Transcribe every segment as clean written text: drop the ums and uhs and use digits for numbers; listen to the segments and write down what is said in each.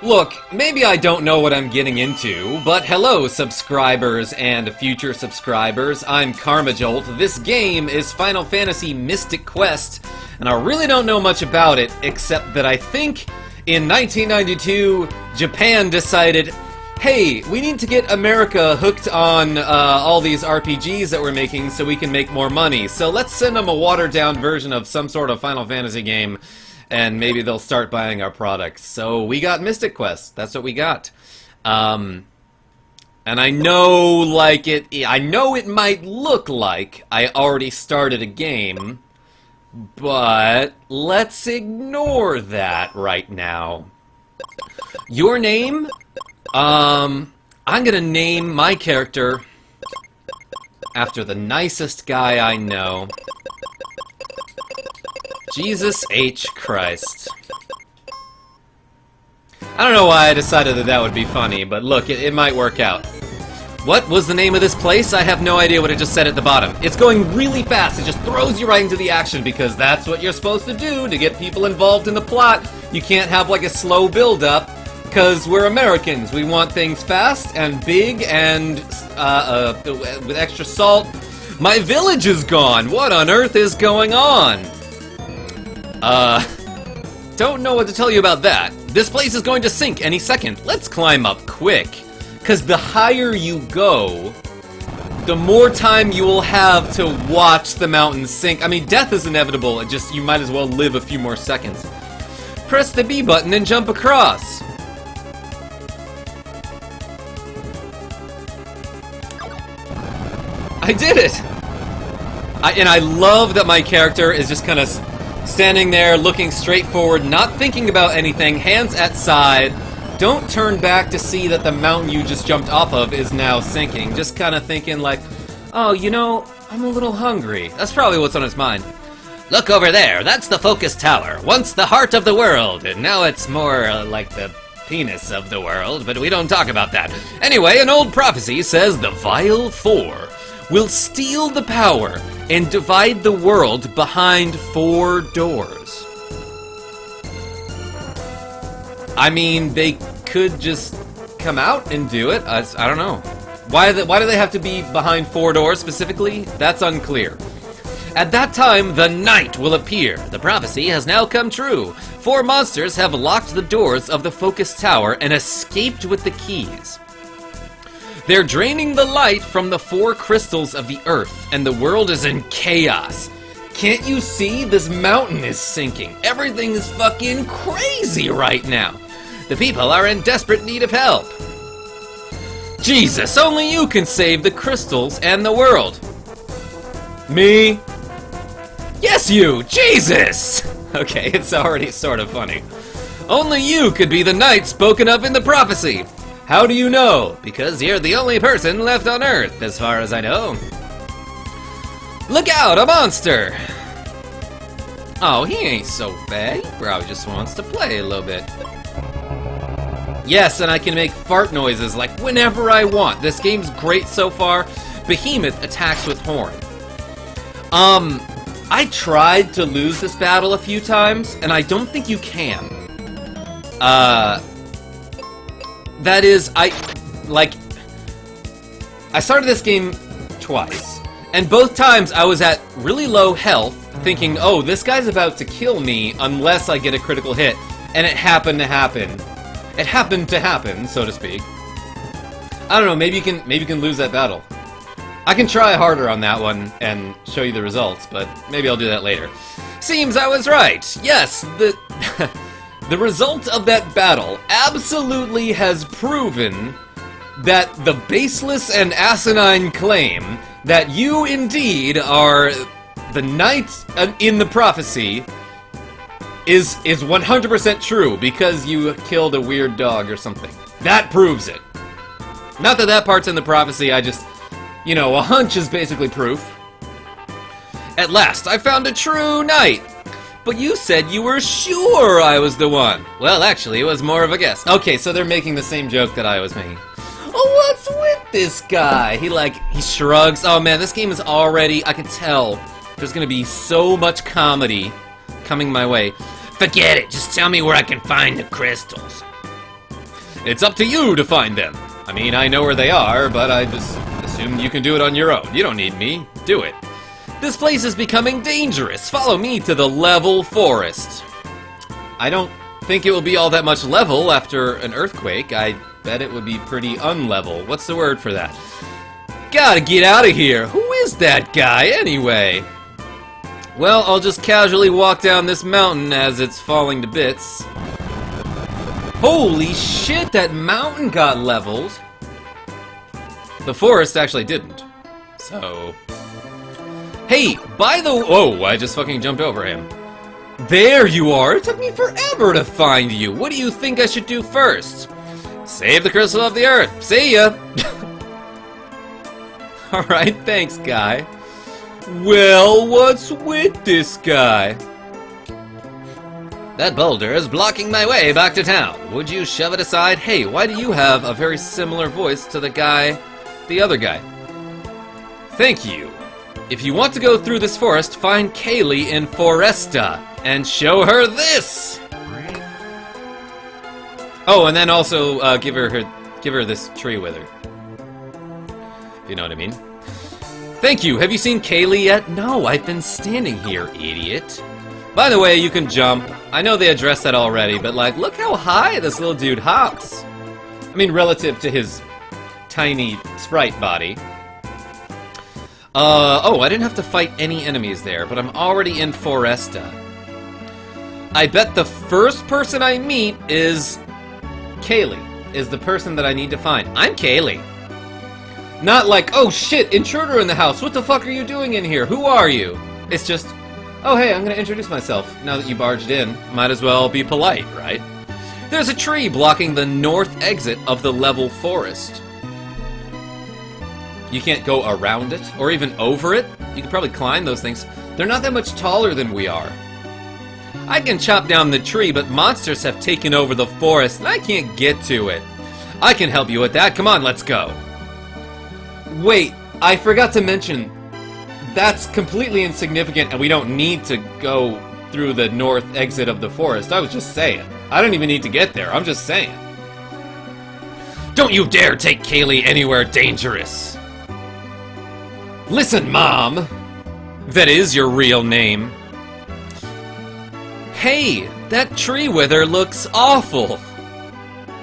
Look, maybe I don't know what I'm getting into, but hello subscribers and future subscribers, I'm KarmaJolt. This game is Final Fantasy Mystic Quest, and I really don't know much about it, except that I think in 1992, Japan decided, hey, we need to get America hooked on all these RPGs that we're making so we can make more money, so let's send them a watered-down version of some sort of Final Fantasy game, and maybe they'll start buying our products. So we got Mystic Quest. That's what we got. And I know, I know it might look like I already started a game, but let's ignore that right now. Your name? I'm gonna name my character after the nicest guy I know. Jesus H. Christ. I don't know why I decided that that would be funny, but look, it might work out. What was the name of this place? I have no idea what it just said at the bottom. It's going really fast. It just throws you right into the action because that's what you're supposed to do to get people involved in the plot. You can't have like a slow build-up because we're Americans. We want things fast and big and with extra salt. My village is gone. What on earth is going on? Don't know what to tell you about that. This place is going to sink any second. Let's climb up quick. Because the higher you go, the more time you will have to watch the mountain sink. I mean, death is inevitable. It just, you might as well live a few more seconds. Press the B button and jump across. I did it! And I love that my character is just kind of standing there, looking straight forward, not thinking about anything, hands at side. Don't turn back to see that the mountain you just jumped off of is now sinking. Just kind of thinking like, oh, you know, I'm a little hungry. That's probably what's on his mind. Look over there, that's the focus tower. Once the heart of the world, and now it's more like the penis of the world, but we don't talk about that. Anyway, an old prophecy says the Vile Four will steal the power and divide the world behind 4 doors. I mean, they could just come out and do it. I don't know. Why do they have to be behind 4 doors specifically? That's unclear. At that time, the night will appear. The prophecy has now come true. 4 monsters have locked the doors of the focus tower and escaped with the keys. They're draining the light from the 4 crystals of the earth, and the world is in chaos. Can't you see? This mountain is sinking. Everything is fucking crazy right now. The people are in desperate need of help. Jesus, only you can save the crystals and the world. Me? Yes, you! Jesus! Okay, it's already sort of funny. Only you could be the knight spoken of in the prophecy. How do you know? Because you're the only person left on Earth, as far as I know. Look out, a monster! Oh, he ain't so bad. He probably just wants to play a little bit. Yes, and I can make fart noises like whenever I want. This game's great so far. Behemoth attacks with horn. I tried to lose this battle a few times, and I don't think you can. That is, I started this game twice, and both times I was at really low health, thinking, oh, this guy's about to kill me unless I get a critical hit, and it happened to happen. It happened to happen, so to speak. I don't know, maybe you can lose that battle. I can try harder on that one and show you the results, but maybe I'll do that later. Seems I was right. Yes, the the result of that battle absolutely has proven that the baseless and asinine claim that you indeed are the knight in the prophecy is 100% true because you killed a weird dog or something. That proves it. Not that that part's in the prophecy, I just, you know, a hunch is basically proof. At last, I found a true knight. But you said you were sure I was the one. Well, actually, it was more of a guess. Okay, so they're making the same joke that I was making. Oh, what's with this guy? He shrugs. Oh man, this game is already, I can tell, there's gonna be so much comedy coming my way. Forget it, just tell me where I can find the crystals. It's up to you to find them. I mean, I know where they are, but I just assume you can do it on your own. You don't need me. Do it. This place is becoming dangerous. Follow me to the level forest. I don't think it will be all that much level after an earthquake. I bet it would be pretty unlevel. What's the word for that? Gotta get out of here. Who is that guy, anyway? Well, I'll just casually walk down this mountain as it's falling to bits. Holy shit, that mountain got leveled. The forest actually didn't. So... Hey, by the... Whoa, I just fucking jumped over him. There you are. It took me forever to find you. What do you think I should do first? Save the crystal of the earth. See ya. Alright, thanks, guy. Well, what's with this guy? That boulder is blocking my way back to town. Would you shove it aside? Hey, why do you have a very similar voice to the other guy? Thank you. If you want to go through this forest, find Kaeli in Foresta and show her this. Oh, and then also give her this tree wither. If you know what I mean. Thank you. Have you seen Kaeli yet? No, I've been standing here, idiot. By the way, you can jump. I know they addressed that already, but like, look how high this little dude hops. I mean, relative to his tiny sprite body. Oh, I didn't have to fight any enemies there, but I'm already in Foresta. I bet the first person I meet is Kaeli, is the person that I need to find. I'm Kaeli. Not like, oh shit, intruder in the house, what the fuck are you doing in here? Who are you? It's just, oh hey, I'm gonna introduce myself. Now that you barged in, might as well be polite, right? There's a tree blocking the north exit of the level forest. You can't go around it, or even over it. You can probably climb those things. They're not that much taller than we are. I can chop down the tree, but monsters have taken over the forest, and I can't get to it. I can help you with that. Come on, let's go. Wait, I forgot to mention, that's completely insignificant, and we don't need to go through the north exit of the forest. I was just saying. I don't even need to get there. I'm just saying. Don't you dare take Kaeli anywhere dangerous. Listen, Mom. That is your real name. Hey, that tree wither looks awful.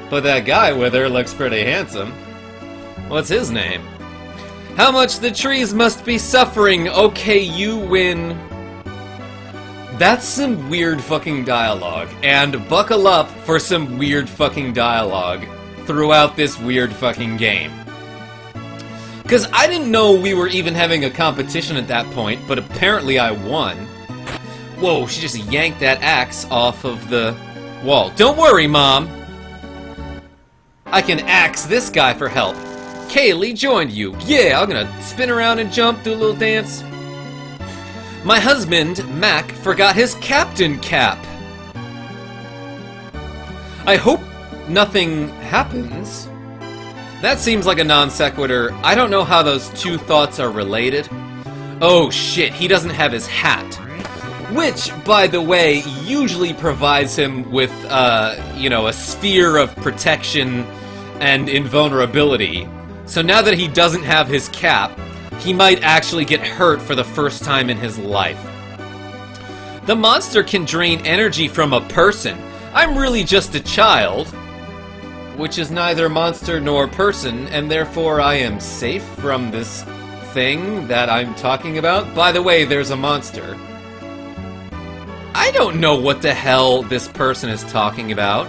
But that guy wither looks pretty handsome. What's his name? How much the trees must be suffering. Okay, you win. That's some weird fucking dialogue. And buckle up for some weird fucking dialogue throughout this weird fucking game. Because I didn't know we were even having a competition at that point, but apparently I won. Whoa, she just yanked that axe off of the wall. Don't worry, Mom. I can axe this guy for help. Kaeli joined you. Yeah, I'm gonna spin around and jump, do a little dance. My husband, Mac, forgot his captain cap. I hope nothing happens. That seems like a non sequitur. I don't know how those two thoughts are related. Oh shit, he doesn't have his hat. Which, by the way, usually provides him with, you know, a sphere of protection and invulnerability. So now that he doesn't have his cap, he might actually get hurt for the first time in his life. The monster can drain energy from a person. I'm really just a child, which is neither monster nor person, and therefore I am safe from this thing that I'm talking about. By the way, there's a monster. I don't know what the hell this person is talking about.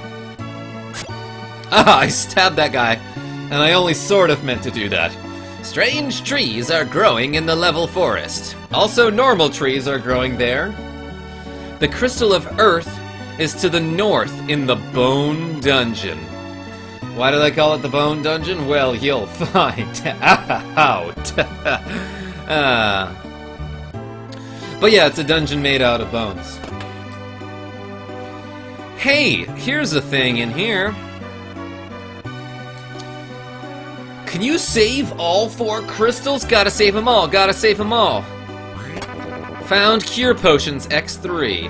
Ah, I stabbed that guy. And I only sort of meant to do that. Strange trees are growing in the level forest. Also, normal trees are growing there. The Crystal of Earth is to the north in the Bone Dungeon. Why do they call it the Bone Dungeon? Well, you'll find out. But yeah, it's a dungeon made out of bones. Hey, here's a thing in here. Can you save all 4 crystals? Gotta save them all, gotta save them all. Found cure potions X3.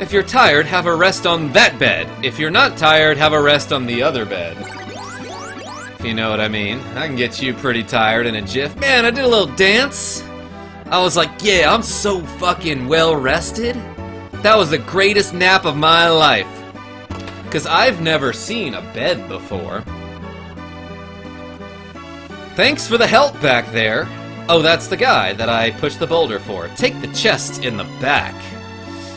If you're tired, have a rest on that bed. If you're not tired, have a rest on the other bed. If you know what I mean. I can get you pretty tired in a jiff. Man, I did a little dance. I was like, yeah, I'm so fucking well rested. That was the greatest nap of my life. Because I've never seen a bed before. Thanks for the help back there. Oh, that's the guy that I pushed the boulder for. Take the chest in the back.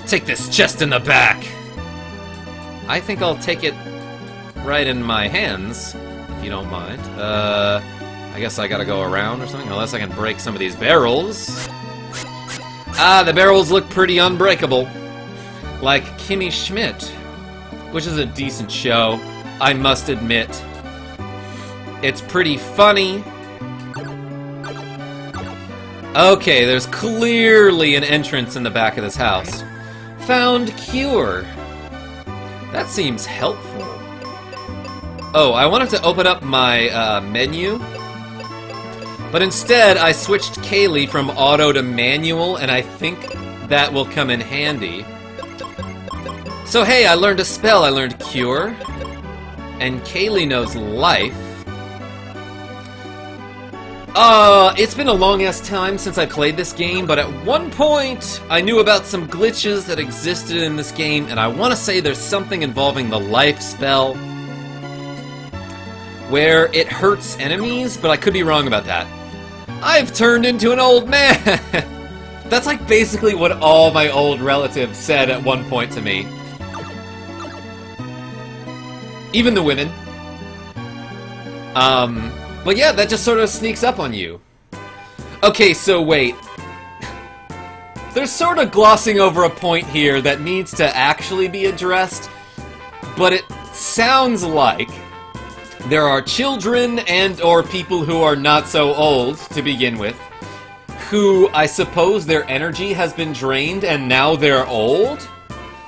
Take this chest in the back. I think I'll take it right in my hands, if you don't mind. I guess I gotta go around or something, unless I can break some of these barrels. Ah, the barrels look pretty unbreakable. Like Kimmy Schmidt, which is a decent show, I must admit. It's pretty funny. Okay, there's clearly an entrance in the back of this house. Found cure. That seems helpful. Oh, I wanted to open up my menu, but instead I switched Kaeli from auto to manual, and I think that will come in handy. So hey, I learned a spell. I learned cure, and Kaeli knows life. It's been a long-ass time since I played this game, but at one point, I knew about some glitches that existed in this game, and I want to say there's something involving the life spell, where it hurts enemies, but I could be wrong about that. I've turned into an old man! That's like basically what all my old relatives said at one point to me. Even the women. But yeah, that just sort of sneaks up on you. Okay, so wait. There's sort of glossing over a point here that needs to actually be addressed, but it sounds like there are children and or people who are not so old to begin with, who I suppose their energy has been drained and now they're old?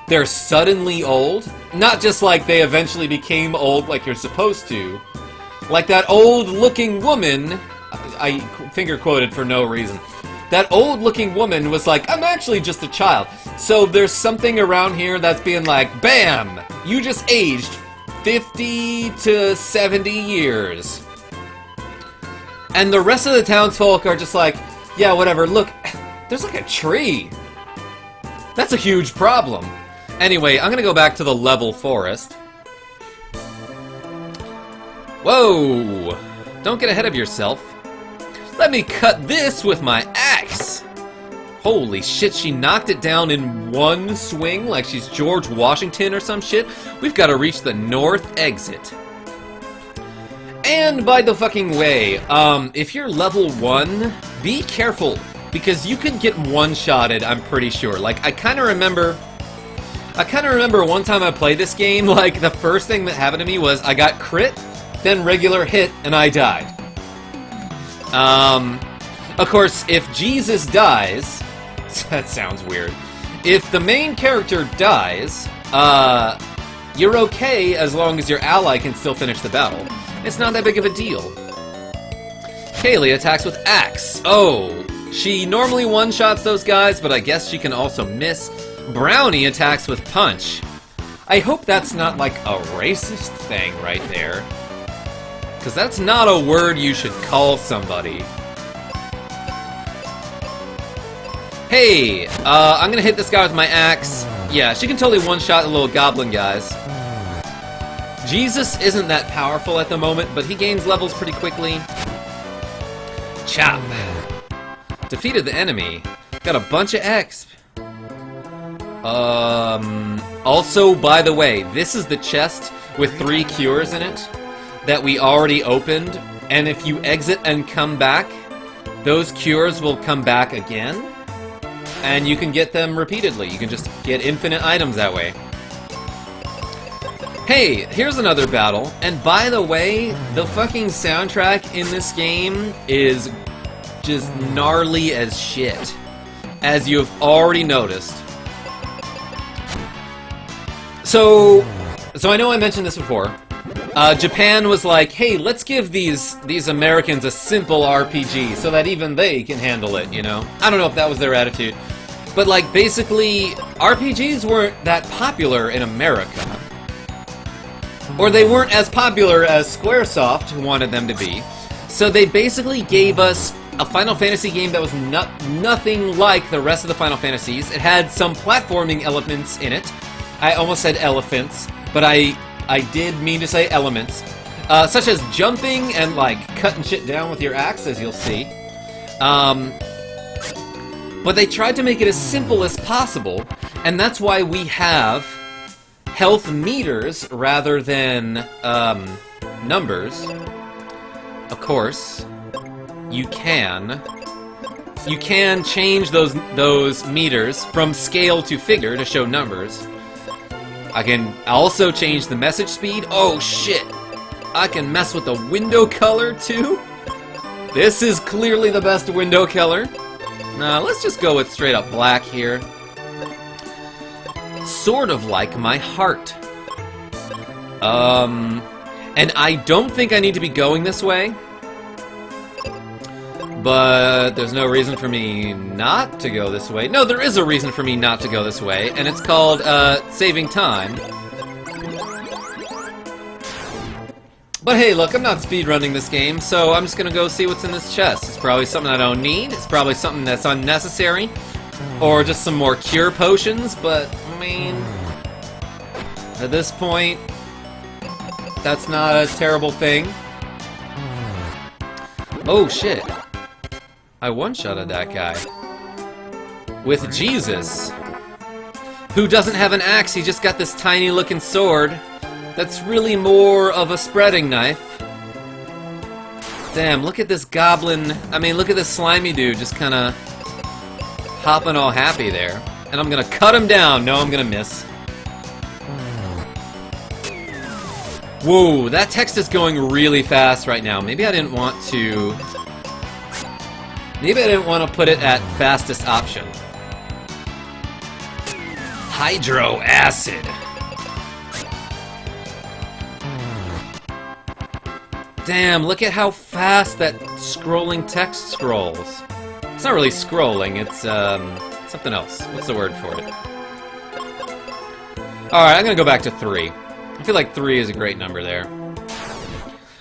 They're suddenly old? Not just like they eventually became old like you're supposed to. Like that old-looking woman, I finger-quoted for no reason. That old-looking woman was like, I'm actually just a child. So there's something around here that's being like, BAM! You just aged 50 to 70 years. And the rest of the townsfolk are just like, yeah, whatever, look, there's like a tree. That's a huge problem. Anyway, I'm gonna go back to the level forest. Whoa! Don't get ahead of yourself. Let me cut this with my axe! Holy shit, she knocked it down in one swing like she's George Washington or some shit. We've got to reach the north exit. And by the fucking way, if you're level 1, be careful, because you can get one-shotted, I'm pretty sure. Like, I kinda remember one time I played this game, like, the first thing that happened to me was I got crit, then regular hit, and I died. Of course, if Jesus dies, that sounds weird. If the main character dies, you're okay as long as your ally can still finish the battle. It's not that big of a deal. Kaeli attacks with axe. Oh, she normally one-shots those guys, but I guess she can also miss. Brownie attacks with punch. I hope that's not like a racist thing right there. Because that's not a word you should call somebody. Hey, I'm gonna hit this guy with my axe. Yeah, she can totally one-shot the little goblin guys. Jesus isn't that powerful at the moment, but he gains levels pretty quickly. Chop. Defeated the enemy. Got a bunch of exp. Also, by the way, this is the chest with 3 cures in it that we already opened, and if you exit and come back, those cures will come back again, and you can get them repeatedly. You can just get infinite items that way. Hey, here's another battle, and by the way, the fucking soundtrack in this game is just gnarly as shit, as you've already noticed. So I know I mentioned this before. Japan was like, hey, let's give these Americans a simple RPG so that even they can handle it, you know? I don't know if that was their attitude. But, like, basically, RPGs weren't that popular in America. Or they weren't as popular as Squaresoft wanted them to be. So they basically gave us a Final Fantasy game that was nothing like the rest of the Final Fantasies. It had some platforming elements in it. I almost said elephants, but I did mean to say elements. Such as jumping and, like, cutting shit down with your axe, as you'll see. But they tried to make it as simple as possible, and that's why we have health meters rather than numbers. Of course, you can change those meters from scale to figure to show numbers. I can also change the message speed. Oh shit! I can mess with the window color too. This is clearly the best window color. Let's just go with straight up black here. Sort of like my heart. And I don't think I need to be going this way. But there's no reason for me not to go this way. No, there is a reason for me not to go this way, and it's called, saving time. But hey, look, I'm not speedrunning this game, so I'm just gonna go see what's in this chest. It's probably something I don't need, it's probably something that's unnecessary, or just some more cure potions, but, I mean, at this point, that's not a terrible thing. Oh, shit. I one-shotted that guy. With Jesus. Who doesn't have an axe, he just got this tiny-looking sword. That's really more of a spreading knife. Damn, look at this goblin. I mean, look at this slimy dude just kind of hopping all happy there. And I'm going to cut him down. No, I'm going to miss. Whoa, that text is going really fast right now. Maybe I didn't want to... Maybe I didn't want to put it at fastest option. Hydro acid. Damn, look at how fast that scrolling text scrolls. It's not really scrolling, it's, something else. What's the word for it? Alright, I'm gonna go back to 3. I feel like 3 is a great number there.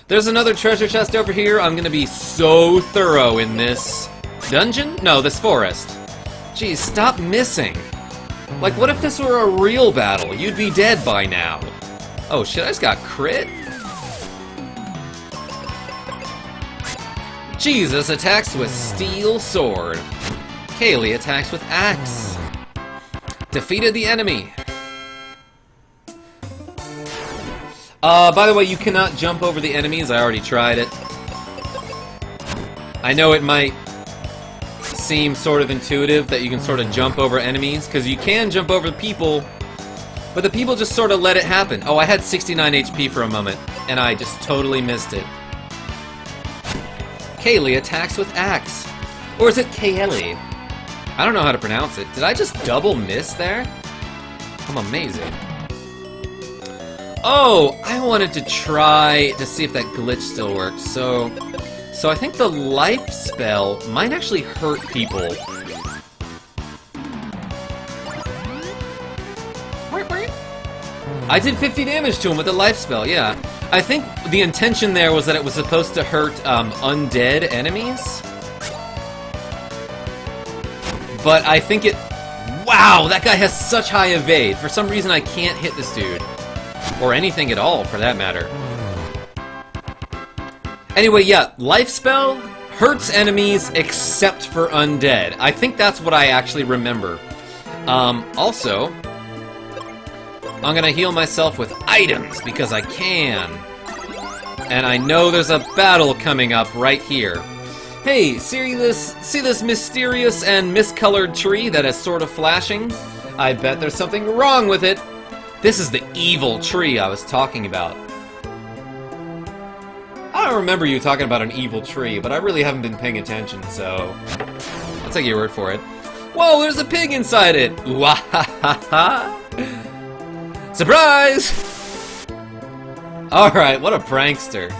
There's another treasure chest over here. I'm gonna be so thorough in this dungeon? No, this forest. Jeez, stop missing. Like, what if this were a real battle? You'd be dead by now. Oh shit, I just got crit? Jesus attacks with steel sword. Kaeli attacks with axe. Defeated the enemy. By the way, you cannot jump over the enemies. I already tried it. I know it might seem sort of intuitive that you can sort of jump over enemies, because you can jump over people, but the people just sort of let it happen. Oh, I had 69 HP for a moment, and I just totally missed it. Kaeli attacks with axe. Or is it Kaeli? I don't know how to pronounce it. Did I just double miss there? I'm amazing. Oh, I wanted to try to see if that glitch still works. So I think the life spell might actually hurt people. I did 50 damage to him with the life spell, yeah. I think the intention there was that it was supposed to hurt undead enemies. But I think it... Wow, that guy has such high evade. For some reason I can't hit this dude. Or anything at all, for that matter. Anyway, yeah, life spell hurts enemies except for undead. I think that's what I actually remember. Also, I'm gonna heal myself with items because I can. And I know there's a battle coming up right here. Hey, see this mysterious and miscolored tree that is sort of flashing? I bet there's something wrong with it. This is the evil tree I was talking about. I don't remember you talking about an evil tree, but I really haven't been paying attention, so I'll take your word for it. Whoa, there's a pig inside it! Ooh-ah-ha-ha-ha! Surprise! Alright, what a prankster.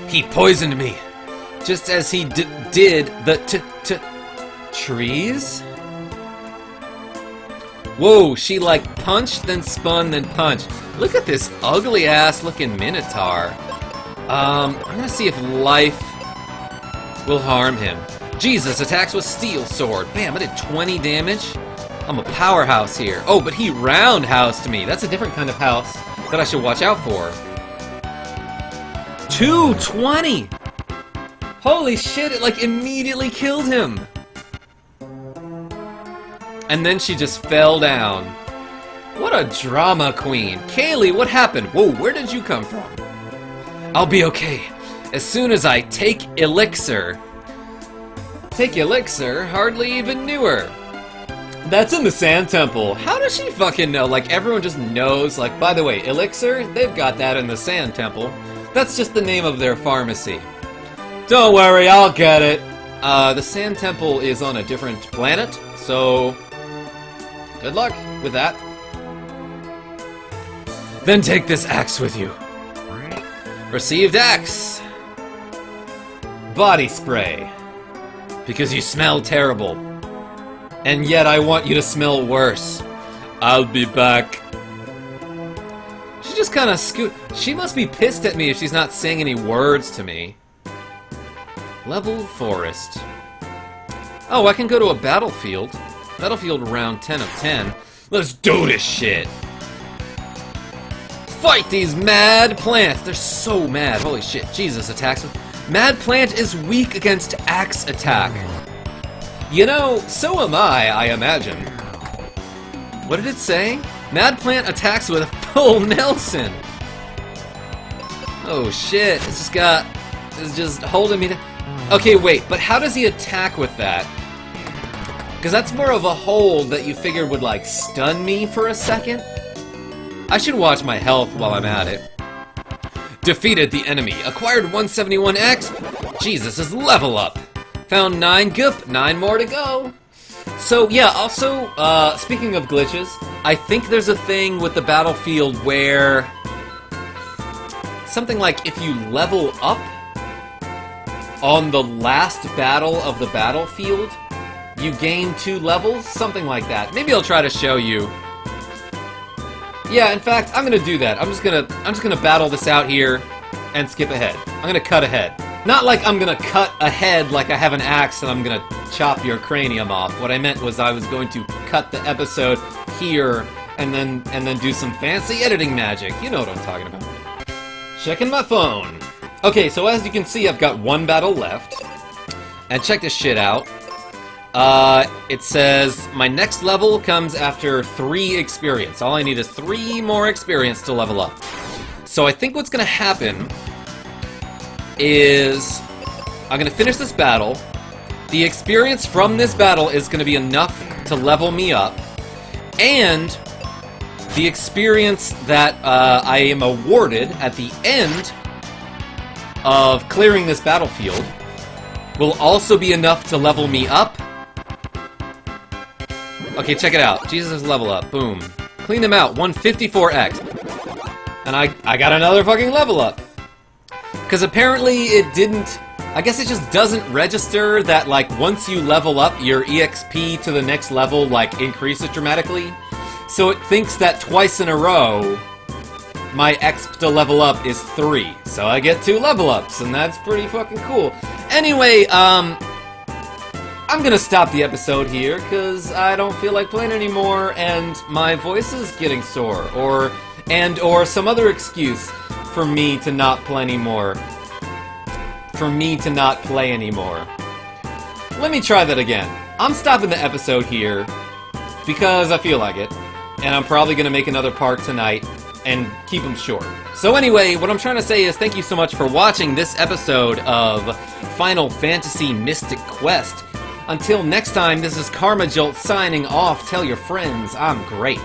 He poisoned me, just as he did the trees? Whoa, she like punched, then spun, then punched. Look at this ugly ass looking Minotaur. I'm gonna see if life will harm him. Jesus, attacks with steel sword. Bam, I did 20 damage. I'm a powerhouse here. Oh, but he roundhoused me. That's a different kind of house that I should watch out for. 220! Holy shit, it like immediately killed him. And then she just fell down. What a drama queen. Kaeli, what happened? Whoa, where did you come from? I'll be okay. As soon as I take elixir. Take elixir? Hardly even knew her. That's in the Sand Temple. How does she fucking know? Like, everyone just knows. Like, by the way, elixir? They've got that in the Sand Temple. That's just the name of their pharmacy. Don't worry, I'll get it. The Sand Temple is on a different planet, so good luck with that. Then take this axe with you. Received axe. Body spray. Because you smell terrible. And yet I want you to smell worse. I'll be back. She just kind of She must be pissed at me if she's not saying any words to me. Level Forest. Oh, I can go to a battlefield. Battlefield round 10 of 10. Let's do this shit. Fight these mad plants. They're so mad. Holy shit. Jesus, attacks with... Mad plant is weak against axe attack. You know, so am I imagine. What did it say? Mad plant attacks with full Nelson. Oh shit, it's just holding me down. Okay, wait, but how does he attack with that? Because that's more of a hold that you figured would like stun me for a second. I should watch my health while I'm at it. Defeated the enemy. Acquired 171 XP. Jesus, is level up. Found 9 goop. 9 more to go. So, yeah, also, speaking of glitches, I think there's a thing with the battlefield where... something like if you level up on the last battle of the battlefield, you gain 2 levels? Something like that. Maybe I'll try to show you. Yeah, in fact, I'm gonna do that. I'm just gonna battle this out here and skip ahead. I'm gonna cut ahead. Not like I'm gonna cut ahead like I have an axe and I'm gonna chop your cranium off. What I meant was I was going to cut the episode here and then do some fancy editing magic. You know what I'm talking about. Checking my phone. Okay, so as you can see, I've got 1 battle left. And check this shit out. It says my next level comes after 3 experience. All I need is 3 more experience to level up. So I think what's gonna happen is I'm gonna finish this battle. The experience from this battle is gonna be enough to level me up. And the experience that I am awarded at the end of clearing this battlefield will also be enough to level me up. Okay, check it out. Jesus' level up. Boom. Clean them out. 154x. And I got another fucking level up. Because apparently it didn't... I guess it just doesn't register that, like, once you level up, your EXP to the next level, like, increases dramatically. So it thinks that twice in a row, my exp to level up is 3. So I get 2 level ups, and that's pretty fucking cool. Anyway, I'm gonna stop the episode here, because I don't feel like playing anymore, and my voice is getting sore, or some other excuse for me to not play anymore. Let me try that again. I'm stopping the episode here, because I feel like it, and I'm probably gonna make another part tonight, and keep them short. So anyway, what I'm trying to say is thank you so much for watching this episode of Final Fantasy Mystic Quest. Until next time, this is KarmaJolt signing off. Tell your friends I'm great.